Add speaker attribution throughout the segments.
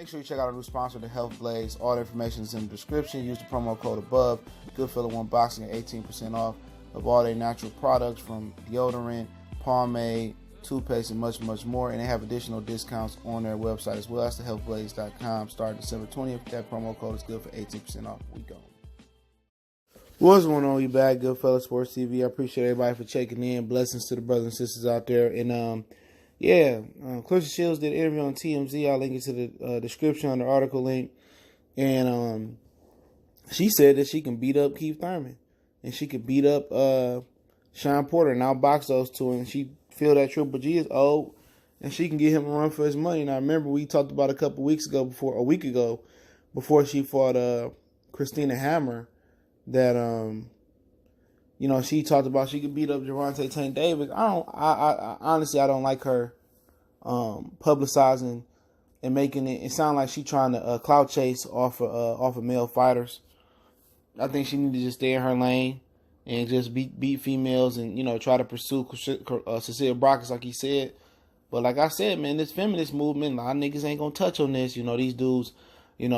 Speaker 1: Make sure you check out our new sponsor, the Health Blaze. All the information is in the description. Use the promo code above. Goodfellow One Boxing at 18% off of all their natural products from deodorant, pomade, toothpaste, and much, much more. And they have additional discounts on their website as well. That's thehealthblaze.com. Starting December 20th. That promo code is good for 18% off. We go. What's going on, you bad Goodfellow Sports TV? I appreciate everybody for checking in. Blessings to the brothers and sisters out there. And Claressa Shields did an interview on TMZ. I'll link it to the description on the article link. And she said that she can beat up Keith Thurman. And she could beat up Shawn Porter and outbox those two. And she feel that Triple G is old. And she can get him a run for his money. And I remember we talked about a week ago, before she fought Christina Hammer, that she talked about she could beat up Gervonta Tank Davis. I honestly don't like her publicizing and making it sound like she trying to clout chase off of male fighters. I think she need to just stay in her lane and just beat females and try to pursue Cecilia Braekhus like he said. But like I said, man, this feminist movement, a lot of niggas ain't gonna touch on this. These dudes ain't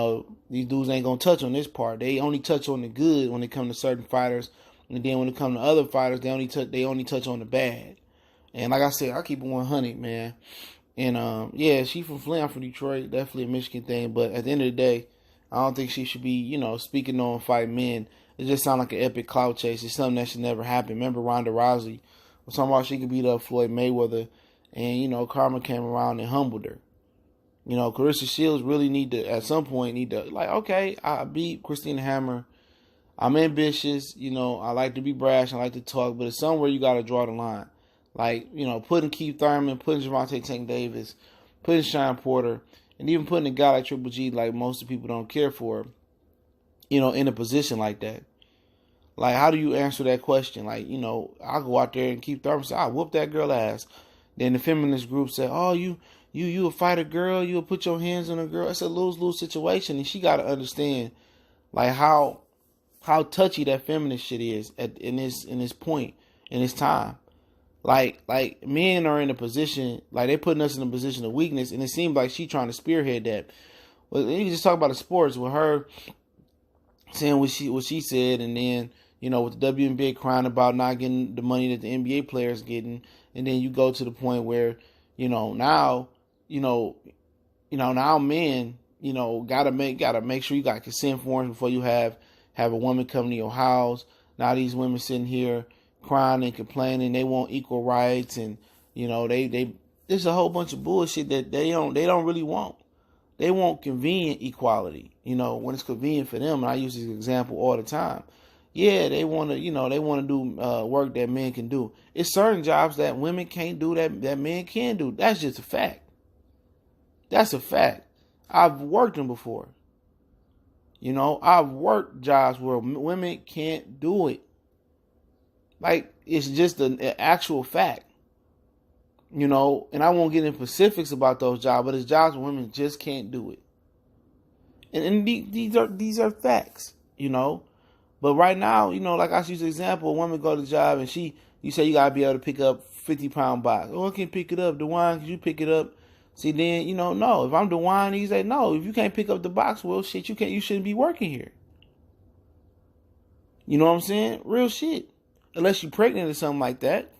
Speaker 1: gonna touch on this part. They only touch on the good when it comes to certain fighters, and then when it comes to other fighters, they only touch on the bad. And like I said, I keep it 100, man. And she from Flint, I'm from Detroit, definitely a Michigan thing. But at the end of the day, I don't think she should be, speaking on fight men. It just sounds like an epic clout chase. It's something that should never happen. Remember Ronda Rousey was talking about she could beat up Floyd Mayweather, and karma came around and humbled her. Claressa Shields really at some point, okay, I beat Christina Hammer. I'm ambitious, I like to be brash, I like to talk, but it's somewhere you got to draw the line. Like, putting Keith Thurman, putting Gervonta Tank Davis, putting Shawn Porter, and even putting a guy like Triple G, like most of the people don't care for, in a position like that. Like, how do you answer that question? Like, I'll go out there and Keith Thurman say, I'll whoop that girl ass. Then the feminist group say, oh, you a fighter girl, you'll put your hands on a girl. It's a lose-lose situation, and she got to understand, like, how touchy that feminist shit is in this point, in this time. Like men are in a position, like they putting us in a position of weakness, and it seems like she trying to spearhead that. Well, you can just talk about the sports with her saying what she said, and then with the WNBA crying about not getting the money that the NBA players getting, and then you go to the point where now men gotta make sure you got consent forms before you have a woman come to your house. Now these women sitting here crying and complaining they want equal rights, and they there's a whole bunch of bullshit that they don't really want. They want convenient equality, when it's convenient for them. And I use this example all the time. Yeah, they want to do work that men can do. It's certain jobs that women can't do that men can do. That's just a fact. That's a fact. I've worked them before. I've worked jobs where women can't do it. Like, it's just an actual fact. And I won't get into specifics about those jobs, but it's jobs where women just can't do it. And these are facts, But right now, like I use an example, a woman go to the job and you say you gotta be able to pick up 50-pound box. Oh, I can't pick it up. DeWine, could you pick it up? See, then, no. If I'm DeWine, you say, no, if you can't pick up the box, well, shit, you shouldn't be working here. You know what I'm saying? Real shit. Unless you're pregnant or something like that,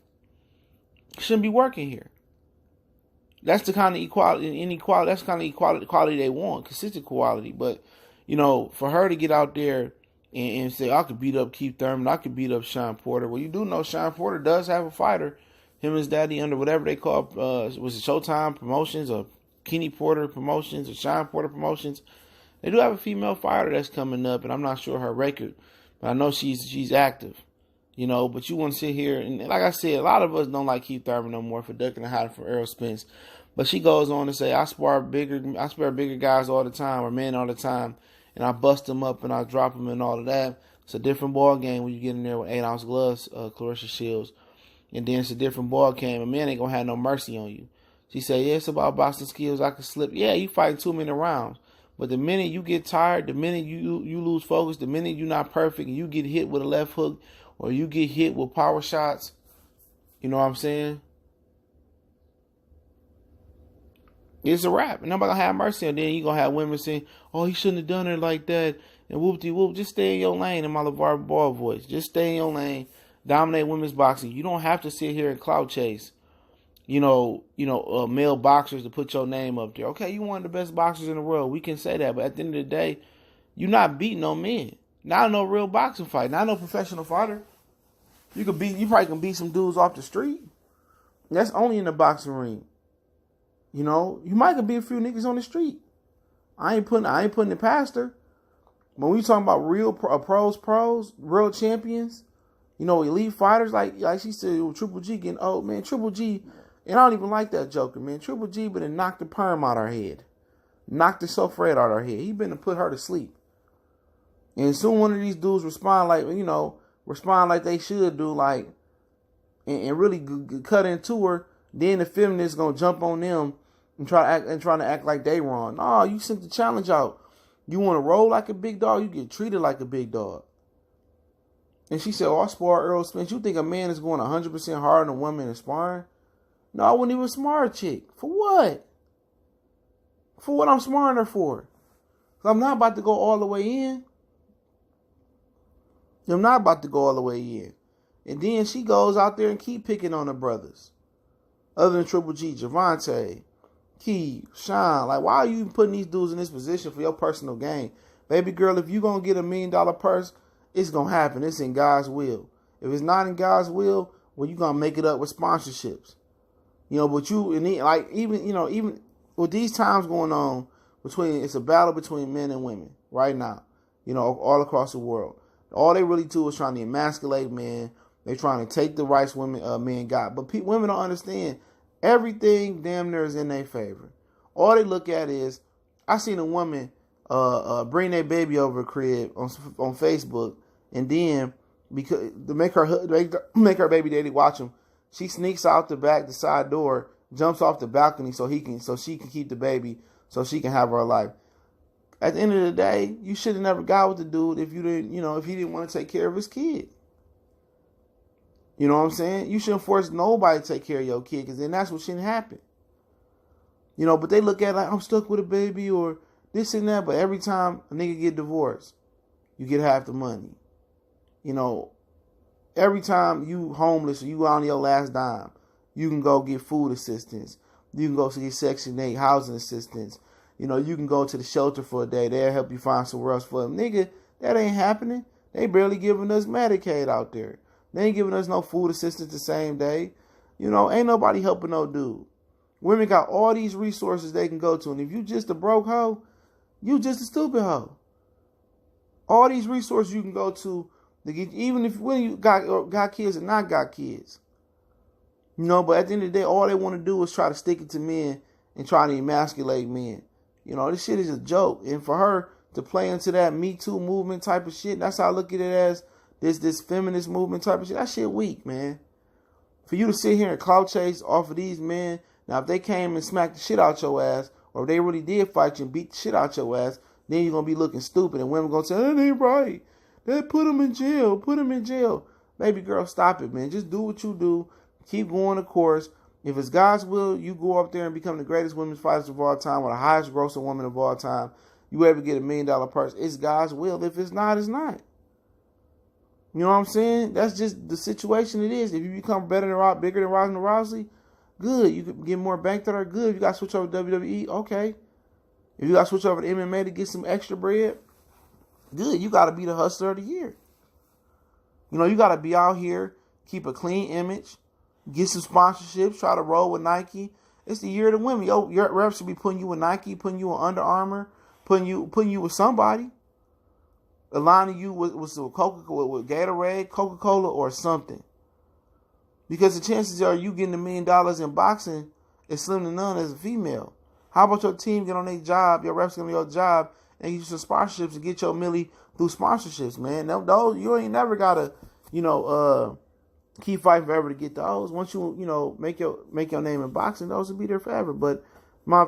Speaker 1: you shouldn't be working here. That's the kind of inequality, that's the kind of equality they want, consistent quality. But, for her to get out there and say, I could beat up Keith Thurman, I could beat up Shawn Porter. Well, you do know Shawn Porter does have a fighter. Him and his daddy under whatever they call, was it Showtime Promotions or Kenny Porter Promotions or Shawn Porter Promotions. They do have a female fighter that's coming up, and I'm not sure her record, but I know she's active. But you want to sit here, and like I said, a lot of us don't like Keith Thurman no more for ducking and hiding from Errol Spence. But she goes on to say, I spar bigger guys all the time, or men all the time, and I bust them up and I drop them and all of that. It's a different ball game when you get in there with 8-ounce gloves, Claressa Shields. And then it's a different ball game. A man ain't gonna have no mercy on you. She said, yeah, it's about boxing skills. I can slip. Yeah, you fighting 2-minute rounds. But the minute you get tired, the minute you lose focus, the minute you're not perfect and you get hit with a left hook or you get hit with power shots, you know what I'm saying? It's a wrap. And nobody gonna have mercy. And then you gonna have women saying, "Oh, he shouldn't have done it like that." And whoop-de-whoop. Just stay in your lane in my LeVar Ball voice. Just stay in your lane. Dominate women's boxing. You don't have to sit here and clout chase. Male boxers to put your name up there. Okay, you one of the best boxers in the world. We can say that. But at the end of the day, you're not beating no men. Not no real boxing fight. Not no professional fighter. You probably can beat some dudes off the street. That's only in the boxing ring. You might can beat a few niggas on the street. I ain't putting it past her. But when you talking about real pros, real champions, elite fighters, like she said, Triple G getting old, man. Triple G, and I don't even like that joker, man. Triple G been and knocked the perm out her head. Knocked the Sofred out her head. He been to put her to sleep. And soon one of these dudes respond like they should do, like, and really cut into her. Then the feminists gonna jump on them and trying to act like they wrong. No, you sent the challenge out. You want to roll like a big dog, you get treated like a big dog. And she said, "Oh, I spar Earl Spence." You think a man is going 100% harder than a woman in sparring? No, I wouldn't even spar a chick. For what? For what I'm smarring her for? 'Cause I'm not about to go all the way in. I'm not about to go all the way in. And then she goes out there and keep picking on her brothers. Other than Triple G, Javante, Heath, Shawn. Like, why are you putting these dudes in this position for your personal gain? Baby girl, if you're going to get $1 million purse, it's going to happen. It's in God's will. If it's not in God's will, well, you're going to make it up with sponsorships. But even with these times going on, it's a battle between men and women right now, all across the world. All they really do is trying to emasculate men. They're trying to take the rights men got. But women don't understand. Everything damn near is in their favor. All they look at is, I seen a woman bring their baby over a crib on Facebook, and then because to make her baby daddy watch him, she sneaks out the side door, jumps off the balcony so she can keep the baby, so she can have her life. At the end of the day, you should have never got with the dude if he didn't want to take care of his kid. You know what I'm saying? You shouldn't force nobody to take care of your kid, because then that's what shouldn't happen. But they look at it like, I'm stuck with a baby or this and that. But every time a nigga get divorced, you get half the money. Every time you homeless or you on your last dime, you can go get food assistance. You can go to get Section 8 housing assistance. You can go to the shelter for a day. They'll help you find somewhere else for them. Nigga, that ain't happening. They barely giving us Medicaid out there. They ain't giving us no food assistance the same day. Ain't nobody helping no dude. Women got all these resources they can go to. And if you just a broke hoe, you just a stupid hoe. All these resources you can go to get, even when you got kids and not got kids. But at the end of the day, all they want to do is try to stick it to men and try to emasculate men. This shit is a joke. And for her to play into that Me Too movement type of shit, that's how I look at it as this feminist movement type of shit. That shit weak, man. For you to sit here and clout chase off of these men, now if they came and smacked the shit out your ass, or if they really did fight you and beat the shit out your ass, then you're going to be looking stupid, and women going to say, that ain't right. They put him in jail. Put him in jail. Baby girl, stop it, man. Just do what you do. Keep going the course. If it's God's will, you go up there and become the greatest women's fighters of all time, or the highest grossing woman of all time. You ever get $1 million purse. It's God's will. If it's not, it's not. You know what I'm saying? That's just the situation it is. If you become bigger than Ronda Rousey, good. You can get more bank that are good. If you got to switch over to WWE, okay. If you got to switch over to MMA to get some extra bread, good. You got to be the hustler of the year. You got to be out here, keep a clean image, get some sponsorships, try to roll with Nike. It's the year of the women. Your reps should be putting you with Nike, putting you with Under Armour, putting you with somebody. Aligning you with Coca-Cola, with Gatorade, Coca-Cola, or something. Because the chances are you getting $1 million in boxing is slim to none as a female. How about your team get on their job, your reps get on your job, and get you some sponsorships and get your milli through sponsorships, man. Those, you ain't never gotta, keep fighting forever to get those. Once you, make your name in boxing, those will be there forever. But my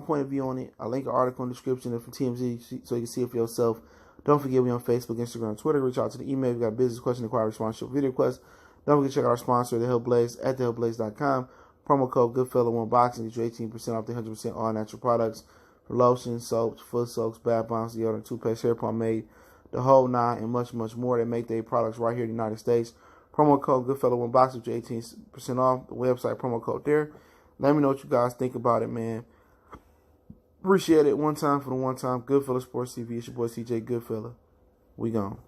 Speaker 1: point of view on it, I'll link an article in the description from TMZ so you can see it for yourself. Don't forget, we on Facebook, Instagram, Twitter. Reach out to the email. We got business question, inquiry, sponsorship, video requests. Don't forget to check out our sponsor, The Hill Blaze, at thehillblaze.com. Promo code Goodfella1Boxing gets you 18% off the 100% all natural products for lotions, soaps, foot soaks, bath bombs, deodorant, toothpaste, hair pomade, the whole nine, and much, much more. They make their products right here in the United States. Promo code Goodfella1Boxing gets you 18% off. The website promo code there. Let me know what you guys think about it, man. Appreciate it. One time for the one time. Goodfella Sports TV. It's your boy CJ Goodfella. We gone.